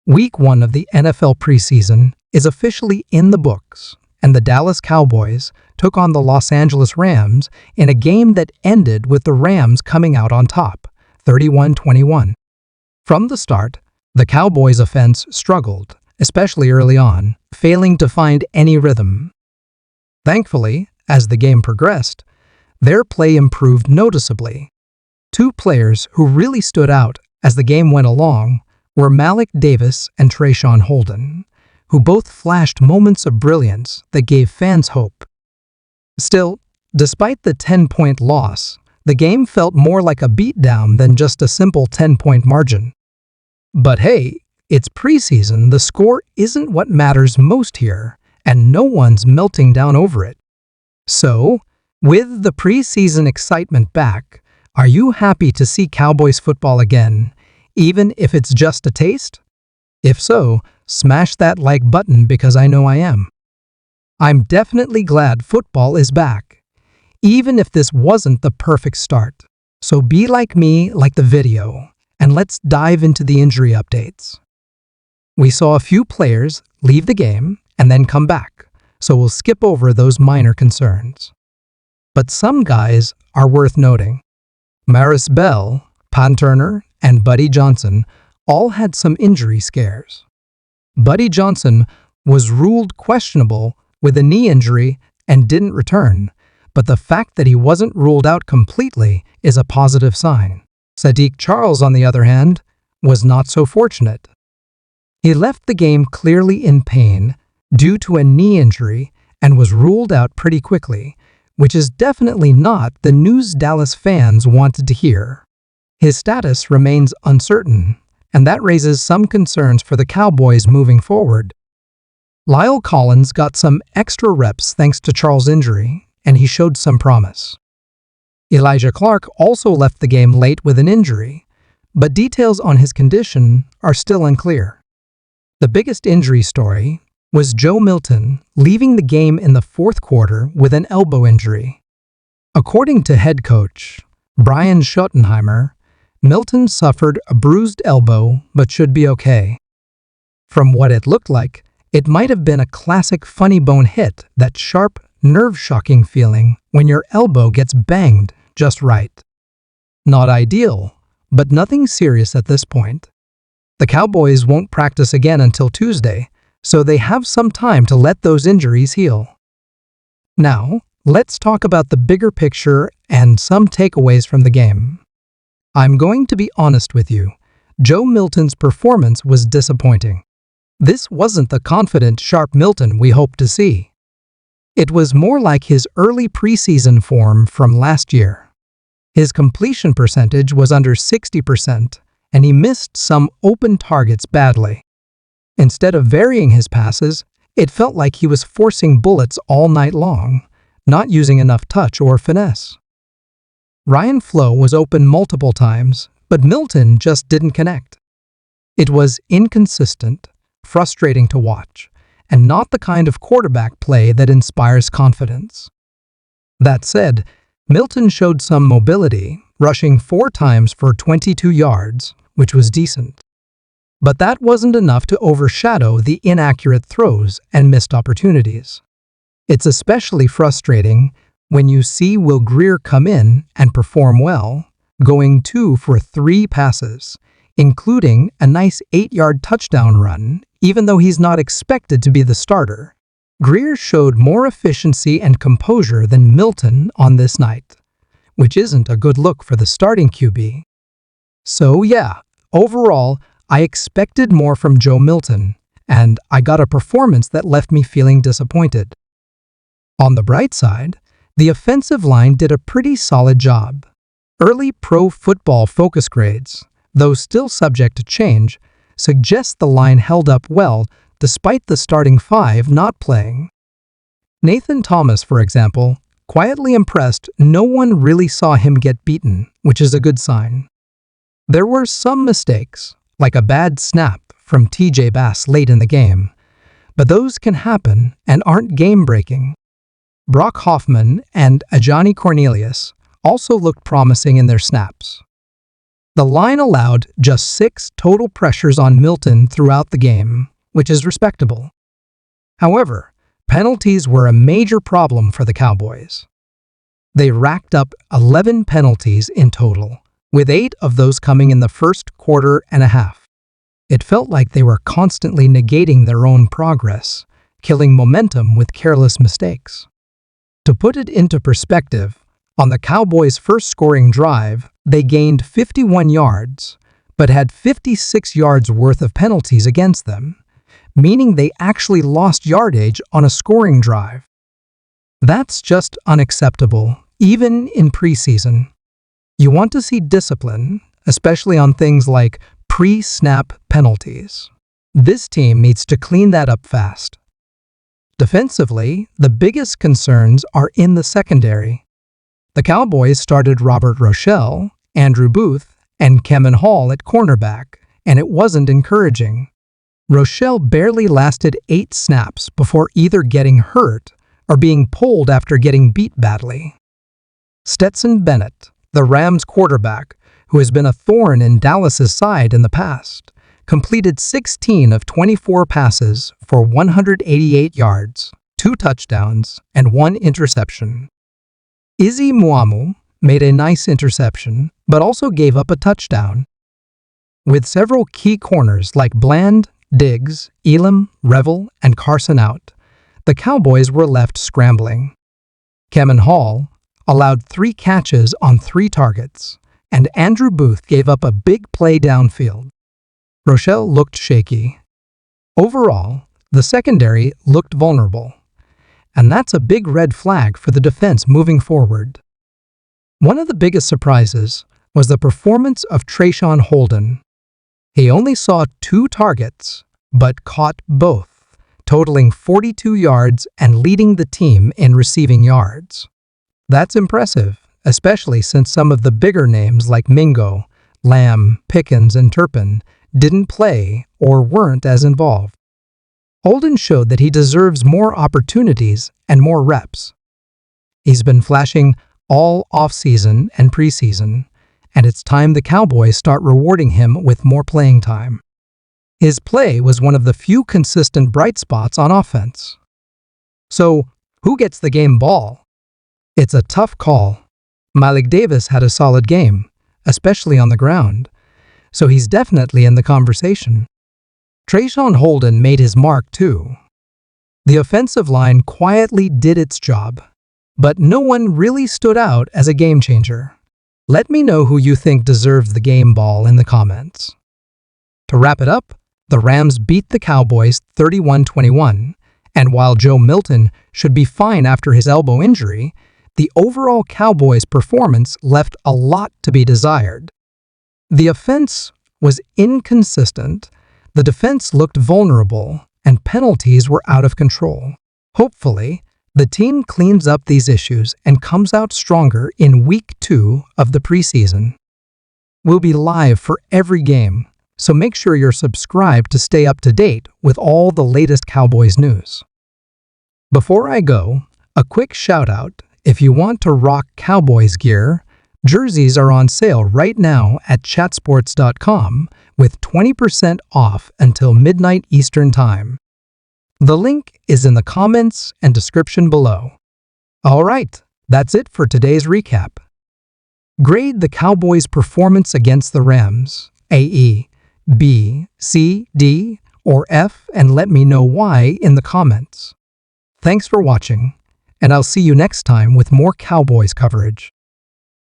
Week 1 of the NFL preseason is officially in the books, and the Dallas Cowboys took on the Los Angeles Rams in a game that ended with the Rams coming out on top, 31-21. From the start, the Cowboys' offense struggled, especially early on, failing to find any rhythm. Thankfully, as the game progressed, their play improved noticeably. Two players who really stood out as the game went along were Malik Davis and Trayshawn Holden, who both flashed moments of brilliance that gave fans hope. Still, despite the 10-point loss, the game felt more like a beatdown than just a simple 10-point margin. But hey, it's preseason, the score isn't what matters most here, and no one's melting down over it. So, with the preseason excitement back, are you happy to see Cowboys football again, even if it's just a taste? If so, smash that like button because I know I am. I'm definitely glad football is back, even if this wasn't the perfect start. So be like me, like the video, and let's dive into the injury updates. We saw a few players leave the game and then come back, so we'll skip over those minor concerns. But some guys are worth noting. Maris Bell, Pan Turner, and Buddy Johnson all had some injury scares. Buddy Johnson was ruled questionable with a knee injury and didn't return, but the fact that he wasn't ruled out completely is a positive sign. Sadiq Charles, on the other hand, was not so fortunate. He left the game clearly in pain due to a knee injury and was ruled out pretty quickly, which is definitely not the news Dallas fans wanted to hear. His status remains uncertain, and that raises some concerns for the Cowboys moving forward. Lyle Collins got some extra reps thanks to Charles' injury, and he showed some promise. Elijah Clark also left the game late with an injury, but details on his condition are still unclear. The biggest injury story was Joe Milton leaving the game in the fourth quarter with an elbow injury. According to head coach Brian Schottenheimer, Milton suffered a bruised elbow but should be okay. From what it looked like, it might have been a classic funny bone hit, that sharp, nerve-shocking feeling when your elbow gets banged just right. Not ideal, but nothing serious at this point. The Cowboys won't practice again until Tuesday, so they have some time to let those injuries heal. Now, let's talk about the bigger picture and some takeaways from the game. I'm going to be honest with you. Joe Milton's performance was disappointing. This wasn't the confident, sharp Milton we hoped to see. It was more like his early preseason form from last year. His completion percentage was under 60%, and he missed some open targets badly. Instead of varying his passes, it felt like he was forcing bullets all night long, not using enough touch or finesse. Ryan Flo was open multiple times, but Milton just didn't connect. It was inconsistent, frustrating to watch, and not the kind of quarterback play that inspires confidence. That said, Milton showed some mobility, rushing 4 times for 22 yards, which was decent. But that wasn't enough to overshadow the inaccurate throws and missed opportunities. It's especially frustrating when you see Will Grier come in and perform well, going 2 for 3 passes, including a nice 8-yard touchdown run, even though he's not expected to be the starter. Grier showed more efficiency and composure than Milton on this night, which isn't a good look for the starting QB. So yeah, overall, I expected more from Joe Milton, and I got a performance that left me feeling disappointed. On the bright side, the offensive line did a pretty solid job. Early Pro Football Focus grades, though still subject to change, suggest the line held up well despite the starting 5 not playing. Nathan Thomas, for example, quietly impressed. No one really saw him get beaten, which is a good sign. There were some mistakes, like a bad snap from TJ Bass late in the game, but those can happen and aren't game-breaking. Brock Hoffman and Ajani Cornelius also looked promising in their snaps. The line allowed just 6 total pressures on Milton throughout the game, which is respectable. However, penalties were a major problem for the Cowboys. They racked up 11 penalties in total, with 8 of those coming in the first quarter and a half. It felt like they were constantly negating their own progress, killing momentum with careless mistakes. To put it into perspective, on the Cowboys' first scoring drive, they gained 51 yards, but had 56 yards worth of penalties against them, meaning they actually lost yardage on a scoring drive. That's just unacceptable, even in preseason. You want to see discipline, especially on things like pre-snap penalties. This team needs to clean that up fast. Defensively, the biggest concerns are in the secondary. The Cowboys started Robert Rochelle, Andrew Booth, and Kevin Hall at cornerback, and it wasn't encouraging. Rochelle barely lasted 8 snaps before either getting hurt or being pulled after getting beat badly. Stetson Bennett, the Rams quarterback, who has been a thorn in Dallas's side in the past, completed 16 of 24 passes for 188 yards, 2 touchdowns, and 1 interception. Izzy Muamu made a nice interception, but also gave up a touchdown. With several key corners like Bland, Diggs, Elam, Revel, and Carson out, the Cowboys were left scrambling. Kevin Hall allowed 3 catches on 3 targets, and Andrew Booth gave up a big play downfield. Rochelle looked shaky. Overall, the secondary looked vulnerable, and that's a big red flag for the defense moving forward. One of the biggest surprises was the performance of Trayshawn Holden. He only saw 2 targets, but caught both, totaling 42 yards and leading the team in receiving yards. That's impressive, especially since some of the bigger names like Mingo, Lamb, Pickens, and Turpin didn't play or weren't as involved. Holden showed that he deserves more opportunities and more reps. He's been flashing all offseason and preseason, and it's time the Cowboys start rewarding him with more playing time. His play was one of the few consistent bright spots on offense. So, who gets the game ball? It's a tough call. Malik Davis had a solid game, especially on the ground, so he's definitely in the conversation. Trayshawn Holden made his mark too. The offensive line quietly did its job, but no one really stood out as a game changer. Let me know who you think deserves the game ball in the comments. To wrap it up, the Rams beat the Cowboys 31-21, and while Joe Milton should be fine after his elbow injury, the overall Cowboys' performance left a lot to be desired. The offense was inconsistent, the defense looked vulnerable, and penalties were out of control. Hopefully, the team cleans up these issues and comes out stronger in Week 2 of the preseason. We'll be live for every game, so make sure you're subscribed to stay up to date with all the latest Cowboys news. Before I go, a quick shout out: if you want to rock Cowboys gear, jerseys are on sale right now at chatsports.com with 20% off until midnight Eastern Time. The link is in the comments and description below. All right, that's it for today's recap. Grade the Cowboys' performance against the Rams, A, B, C, D, or F, and let me know why in the comments. Thanks for watching, and I'll see you next time with more Cowboys coverage.